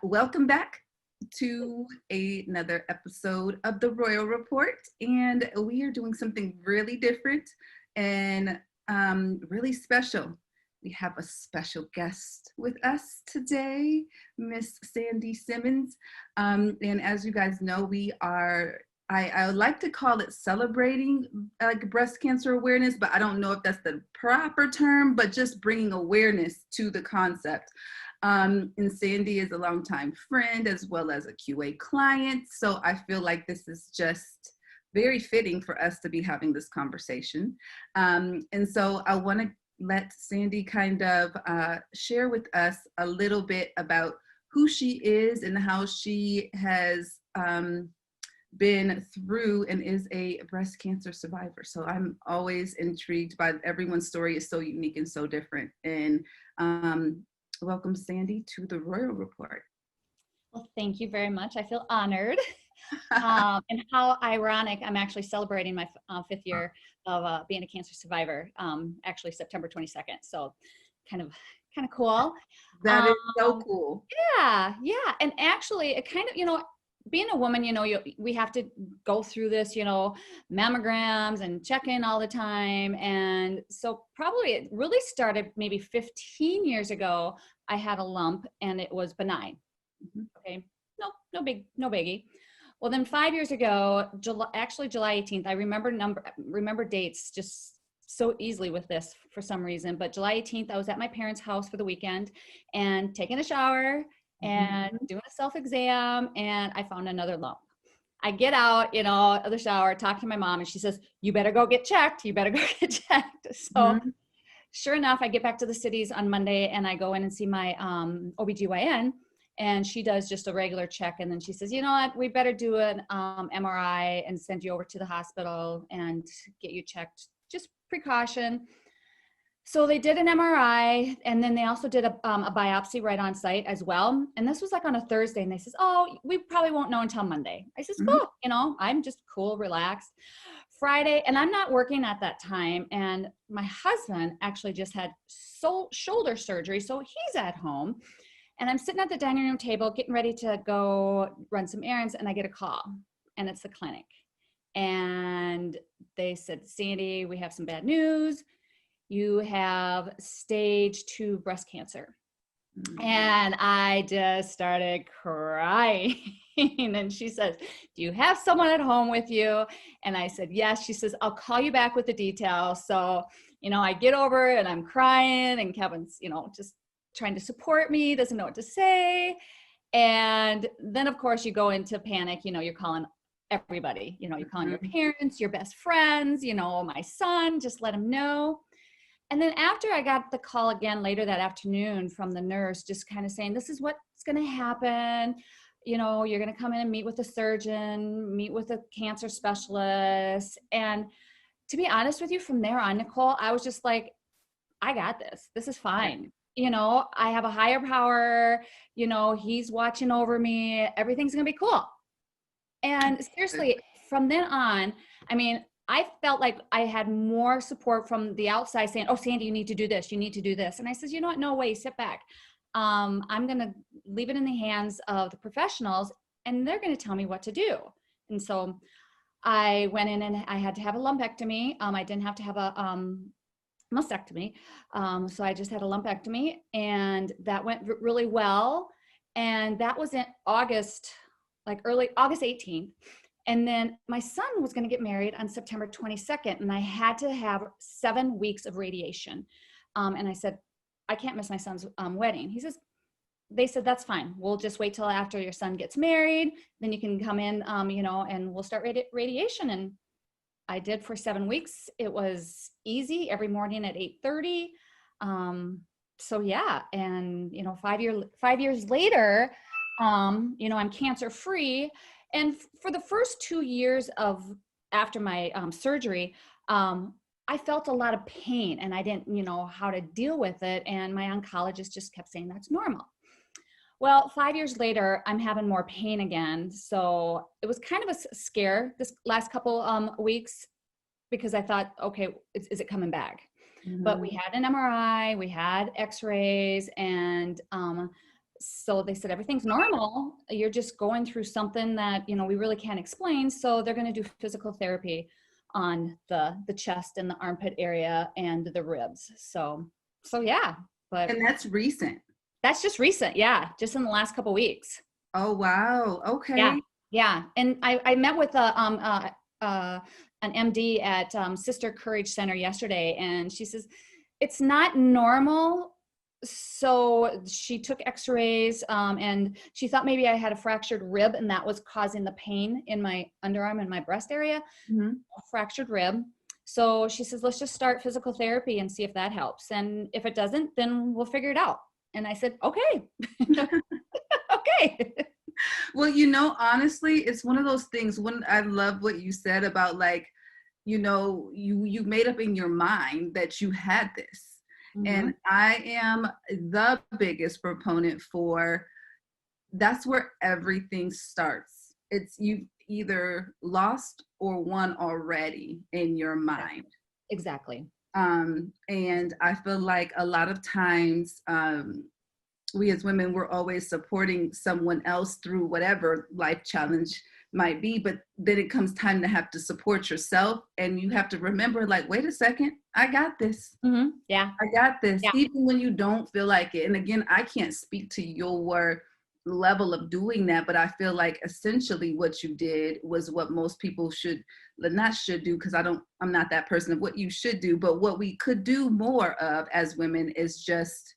Welcome back to another episode of the Royal Report. And we are doing something really different and really special. We have a special guest with us today, Miss Sandy Simmons. And as you guys know, I would like to call it celebrating breast cancer awareness, but I don't know if that's the proper term, but just bringing awareness to the concept. And Sandy is a longtime friend as well as a QA client. So I feel like this is just very fitting for us to be having this conversation. And so I want to let Sandy kind of share with us a little bit about who she is and how she has been through and is a breast cancer survivor. So I'm always intrigued by everyone's story is so unique and so different. And welcome, Sandy, to the Royal Report. Well, thank you very much. I feel honored. And how ironic, I'm actually celebrating my fifth year of being a cancer survivor, actually September 22nd. So kind of cool. That is so cool. Yeah. And actually it kind of, being a woman, we have to go through this, mammograms and check in all the time. And so probably it really started maybe 15 years ago. I had a lump and it was benign. Okay. No biggie. Well, then 5 years ago, July 18th, I remember dates just so easily with this for some reason, but July 18th, I was at my parents' house for the weekend and taking a shower and doing a self-exam, and I found another lump. I get out, of the shower, talk to my mom, and she says, you better go get checked. So sure enough, I get back to the cities on Monday and I go in and see my OBGYN, and she does just a regular check. And then she says, you know what, we better do an MRI and send you over to the hospital and get you checked, just precaution. So they did an MRI, and then they also did a biopsy right on site as well. And this was like on a Thursday, and they says, oh, we probably won't know until Monday. I says, cool, I'm just cool, relaxed. Friday, and I'm not working at that time. And my husband actually just had shoulder surgery, so he's at home. And I'm sitting at the dining room table, getting ready to go run some errands, and I get a call, and it's the clinic. And they said, Sandy, we have some bad news. You have stage 2 breast cancer. And I just started crying. And she says, do you have someone at home with you? And I said, yes. She says, I'll call you back with the details. So, I get over and I'm crying, and Kevin's, just trying to support me, doesn't know what to say. And then of course you go into panic, you're calling everybody, you're calling your parents, your best friends, my son, just let him know. And then after I got the call again later that afternoon from the nurse, just kind of saying, this is what's going to happen. You're going to come in and meet with the surgeon, meet with a cancer specialist. And to be honest with you, from there on, Nicole, I was just like, I got this. This is fine. I have a higher power, he's watching over me. Everything's going to be cool. And seriously, from then on, I felt like I had more support from the outside saying, oh, Sandy, you need to do this. You need to do this. And I says, you know what? No way, sit back. I'm going to leave it in the hands of the professionals, and they're going to tell me what to do. And so I went in and I had to have a lumpectomy. I didn't have to have a mastectomy. So I just had a lumpectomy, and that went really well. And that was in August, like early August 18th. And then my son was going to get married on September 22nd, and I had to have 7 weeks of radiation. And I said, I can't miss my son's wedding. They said, that's fine. We'll just wait till after your son gets married. Then you can come in, and we'll start radiation. And I did for 7 weeks. It was easy every morning at 8:30. So yeah. And, 5 years later, I'm cancer free. And for the first 2 years after my surgery, I felt a lot of pain, and I didn't know how to deal with it. And my oncologist just kept saying that's normal. Well, 5 years later, I'm having more pain again. So it was kind of a scare this last couple weeks, because I thought, okay, is it coming back? But we had an MRI, we had x-rays, and so they said, everything's normal. You're just going through something that, we really can't explain. So they're going to do physical therapy on the chest and the armpit area and the ribs. So yeah, but And that's recent. that's just recent. Yeah. Just in the last couple weeks. Oh, wow. Yeah. Okay. Yeah. And I met with an MD at Sister Courage Center yesterday, and she says, it's not normal. So she took x-rays and she thought maybe I had a fractured rib and that was causing the pain in my underarm and my breast area, a fractured rib. So she says, let's just start physical therapy and see if that helps. And if it doesn't, then we'll figure it out. And I said, okay. Okay. Well, honestly, it's one of those things when I love what you said about like, you made up in your mind that you had this. And I am the biggest proponent for that's where everything starts. It's you've either lost or won already in your mind. Exactly. And I feel like a lot of times we as women, we're always supporting someone else through whatever life challenge might be, but then it comes time to have to support yourself, and you have to remember, like, wait a second, I got this. Yeah. I got this. Yeah. Even when you don't feel like it. And again, I can't speak to your level of doing that, but I feel like essentially what you did was what most people not should do, because I'm not that person of what you should do, but what we could do more of as women is just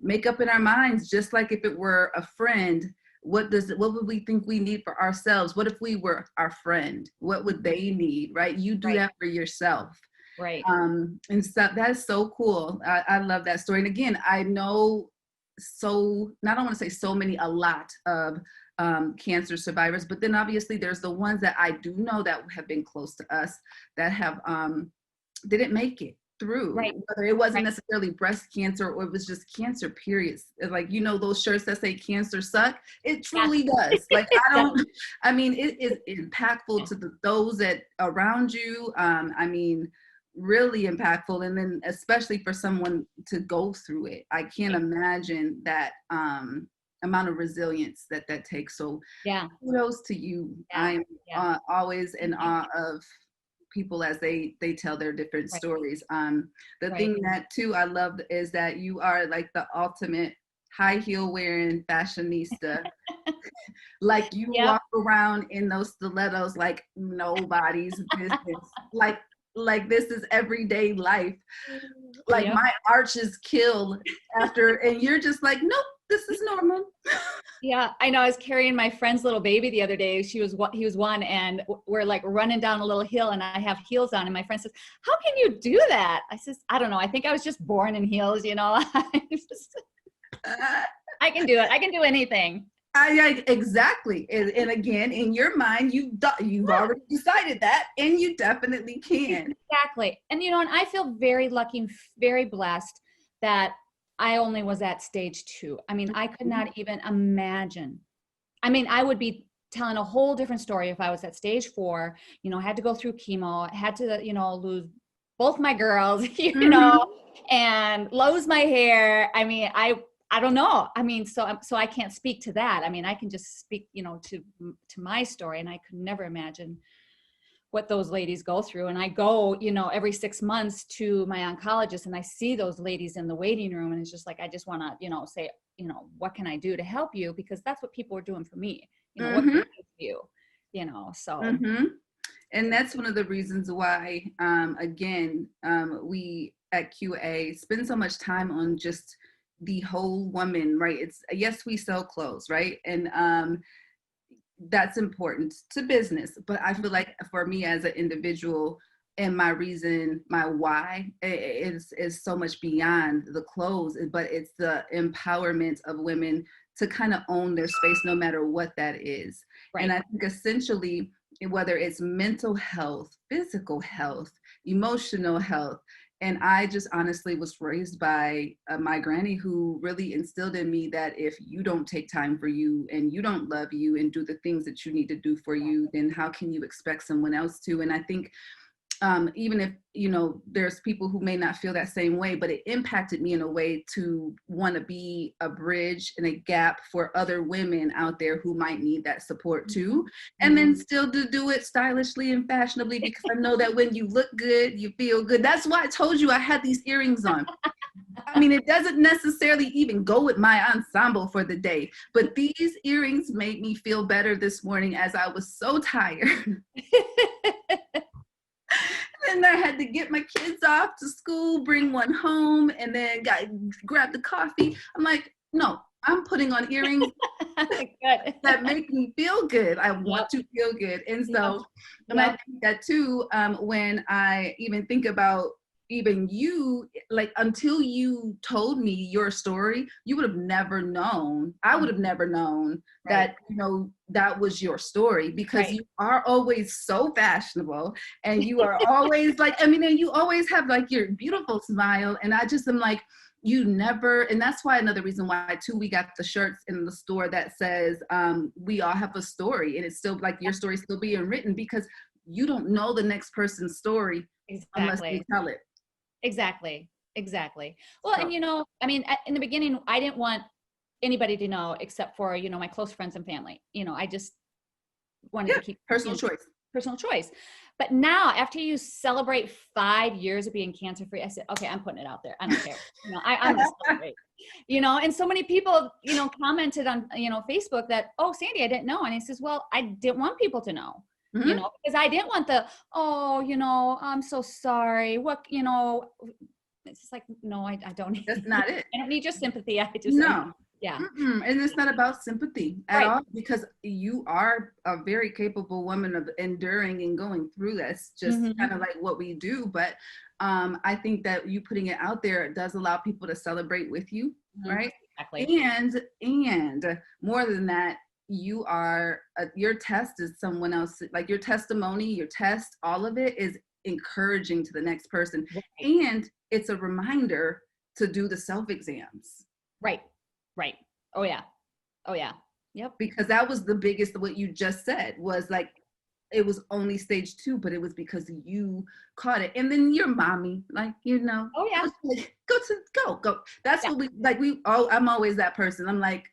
make up in our minds, just like if it were a friend. What would we think we need for ourselves? What if we were our friend? What would they need, right? You do that for yourself. Right. And so that's so cool. I love that story. And again, I know I don't want to say so many, a lot of cancer survivors, but then obviously there's the ones that I do know that have been close to us that have didn't make it through. Right. Whether it wasn't necessarily breast cancer or it was just cancer, periods. Like, those shirts that say cancer suck, it truly does. Like, it is impactful to those that around you. Really impactful. And then especially for someone to go through it, I can't imagine that amount of resilience that takes. So kudos to you. I'm always in awe of people as they tell their different stories. The thing that too I love is that you are like the ultimate high heel wearing fashionista. Like you walk around in those stilettos like nobody's business. Like this is everyday life. Like my arches kill after, and you're just like, nope, this is normal. Yeah, I know. I was carrying my friend's little baby the other day. He was one, and we're like running down a little hill, and I have heels on. And my friend says, "How can you do that?" I says, "I don't know. I think I was just born in heels. I can do it. I can do anything." Exactly. And again, in your mind, you've already decided that, and you definitely can. Exactly. And and I feel very lucky and very blessed that I only was at stage 2. I could not even imagine. I would be telling a whole different story if I was at stage 4, had to go through chemo, had to, lose both my girls, and lose my hair. I don't know. So I can't speak to that. I can just speak, to my story, and I could never imagine what those ladies go through. And I go, every 6 months to my oncologist, and I see those ladies in the waiting room, and it's just like, I just want to, say, what can I do to help you? Because that's what people are doing for me. What can I do for you? So. And that's one of the reasons why, again, we at QA spend so much time on just the whole woman, right? It's, yes, we sell clothes, right? And that's important to business, but I feel like for me as an individual, and my reason, my why is so much beyond the clothes, but it's the empowerment of women to kind of own their space, no matter what that is. Right. And I think essentially, whether it's mental health, physical health, emotional health, and I just honestly was raised by my granny, who really instilled in me that if you don't take time for you and you don't love you and do the things that you need to do for you, then how can you expect someone else to? And I think even if, you know, there's people who may not feel that same way, but it impacted me in a way to want to be a bridge and a gap for other women out there who might need that support too. And then still to do it stylishly and fashionably, because I know that when you look good, you feel good. That's why I told you I had these earrings on. I mean, it doesn't necessarily even go with my ensemble for the day, but these earrings made me feel better this morning as I was so tired. And I had to get my kids off to school, bring one home, and then grab the coffee. I'm like, no, I'm putting on earrings that make me feel good. I want to feel good. And so, and I think that too, when I even think about even you, like, until you told me your story, you would have never known, I would have never known that, you know, that was your story, because you are always so fashionable, and you are always like, I mean, and you always have like your beautiful smile. And I just am like, you never, and that's why another reason why too, we got the shirts in the store that says, we all have a story, and it's still like your story still being written, because you don't know the next person's story unless you tell it. Exactly. Well, and you know, I mean, in the beginning, I didn't want anybody to know except for, you know, my close friends and family. You know, I just wanted to keep personal choice. But now, after you celebrate 5 years of being cancer free, I said, okay, I'm putting it out there. I don't care. You know, I'm just celebrate. You know, and so many people, you know, commented on, you know, Facebook that, oh, Sandy, I didn't know. And I says, well, I didn't want people to know. You know, because I didn't want the, oh, you know, I'm so sorry. What, you know, it's just like, no, I don't. That's not it. I don't need your sympathy. I just, and it's not about sympathy at all, because you are a very capable woman of enduring and going through this, just kind of like what we do. But I think that you putting it out there does allow people to celebrate with you, right? Exactly. And more than that, you are your test is someone else, like your testimony, your test, all of it is encouraging to the next person. And it's a reminder to do the self-exams. Right. Oh yeah. Yep. Because that was the biggest, what you just said was like, it was only stage 2, but it was because you caught it. And then your mommy, like, you know, oh yeah, go. That's what I'm always that person. I'm like,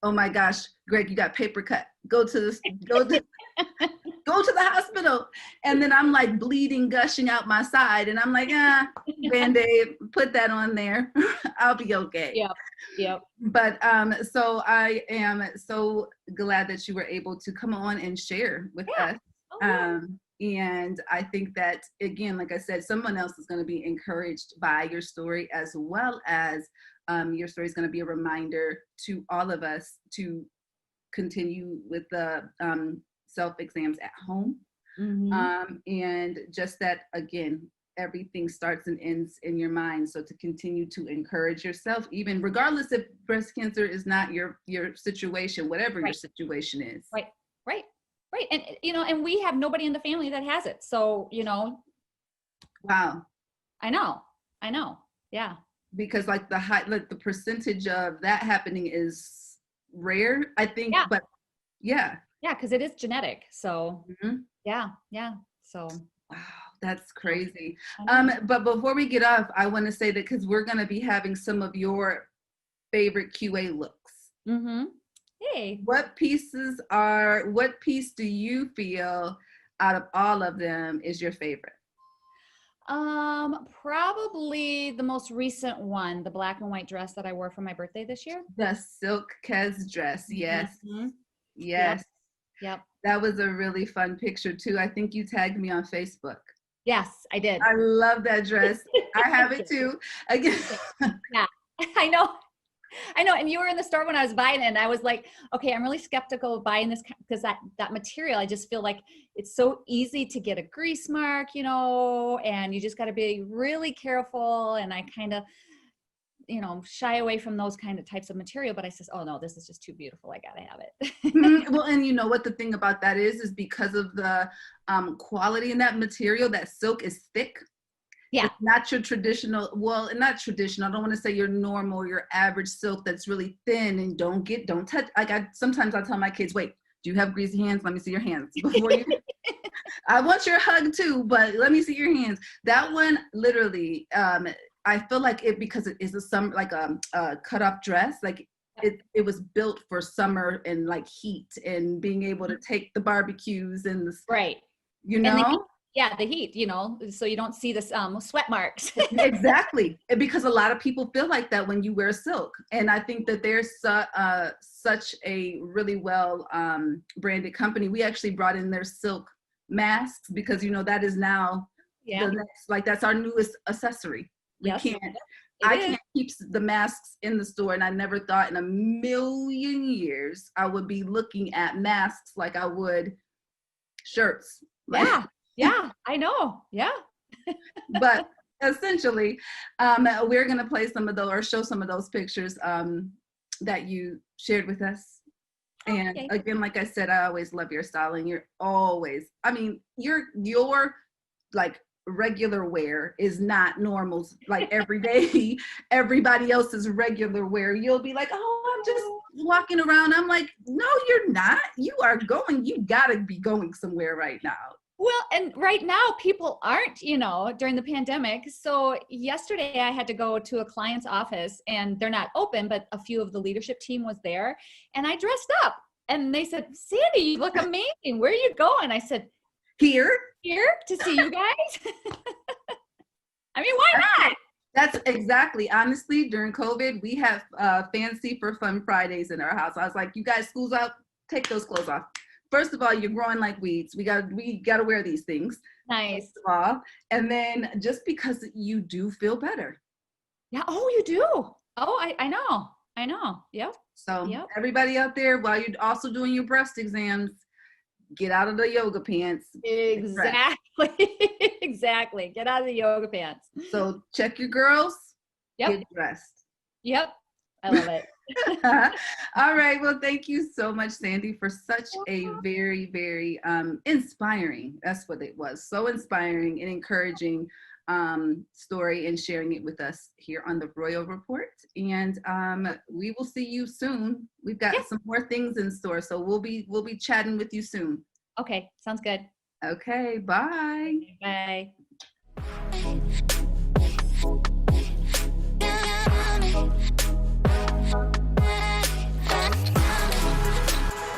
oh my gosh, Greg, you got paper cut. Go to the hospital. And then I'm like bleeding, gushing out my side. And I'm like, Band-Aid, put that on there. I'll be okay. Yep. But so I am so glad that you were able to come on and share with us. And I think that, again, like I said, someone else is going to be encouraged by your story, as well as your story is going to be a reminder to all of us to continue with the self-exams at home. And just that, again, everything starts and ends in your mind. So to continue to encourage yourself, even regardless if breast cancer is not your situation, whatever your situation is. Right. And, you know, and we have nobody in the family that has it. So, you know. Wow. I know. Yeah. Because like the percentage of that happening is rare, I think. Yeah. But yeah. Yeah, because it is genetic. So yeah. So wow, that's crazy. But before we get off, I want to say that because we're going to be having some of your favorite QA looks. Hey. What piece do you feel out of all of them is your favorite? Probably the most recent one, the black and white dress that I wore for my birthday this year. The silk Kez dress. Yes. Yes. Yep. That was a really fun picture too. I think you tagged me on Facebook. Yes, I did. I love that dress. I have it too. Again. Yeah, I know. And you were in the store when I was buying it, and I was like, okay, I'm really skeptical of buying this because that material, I just feel like it's so easy to get a grease mark, you know, and you just got to be really careful. And I kind of, you know, shy away from those kind of types of material, but I says, oh no, this is just too beautiful. I got to have it. Well, and you know what the thing about that is because of the quality in that material, that silk is thick. Yeah. It's not your traditional, not traditional. I don't want to say your normal, your average silk that's really thin and don't touch. Like sometimes I tell my kids, wait, do you have greasy hands? Let me see your hands before you. I want your hug too, but let me see your hands. That one, literally, I feel like it because it is like a cut off dress. Like it was built for summer and like heat and being able to take the barbecues and the, Right. you And know. the heat, so you don't see the sweat marks. Exactly, because a lot of people feel like that when you wear silk, and I think that there's such a really well branded company. We actually brought in their silk masks because that is now Yeah. the next, like that's our newest accessory. Yes. I can't keep the masks in the store, and I never thought in a million years I would be looking at masks like I would shirts. Like, yeah, I know. Yeah. but essentially, we're going to play some of those or show some of those pictures that you shared with us. And again, like I said, I always love your styling. You're always, I mean, your like regular wear is not normal, like every day, everybody else's regular wear. You'll be like, oh, I'm just walking around. I'm like, no, you're not. You gotta be going somewhere right now. Well, and right now people aren't, during the pandemic. So yesterday I had to go to a client's office and they're not open, but a few of the leadership team was there and I dressed up and they said, Sandy, you look amazing. Where are you going? I said, here to see you guys. I mean, why not? That's exactly, honestly, during COVID, we have Fancy for Fun Fridays in our house. I was like, you guys, school's out, take those clothes off. First of all, you're growing like weeds. We gotta wear these things. Nice. First of all. And then just because you do feel better. Yeah. Oh, you do. Oh, I know. Yep. So everybody out there, while you're also doing your breast exams, get out of the yoga pants. Exactly. Exactly. Get out of the yoga pants. So check your girls. Yep. Get dressed. Yep. I love it. All right. Well, thank you so much, Sandy, for such a very, very inspiring, that's what it was, so inspiring and encouraging story and sharing it with us here on the Royal Report. And we will see you soon. We've got some more things in store, so we'll be chatting with you soon. Okay. Sounds good. Okay. Bye. Bye.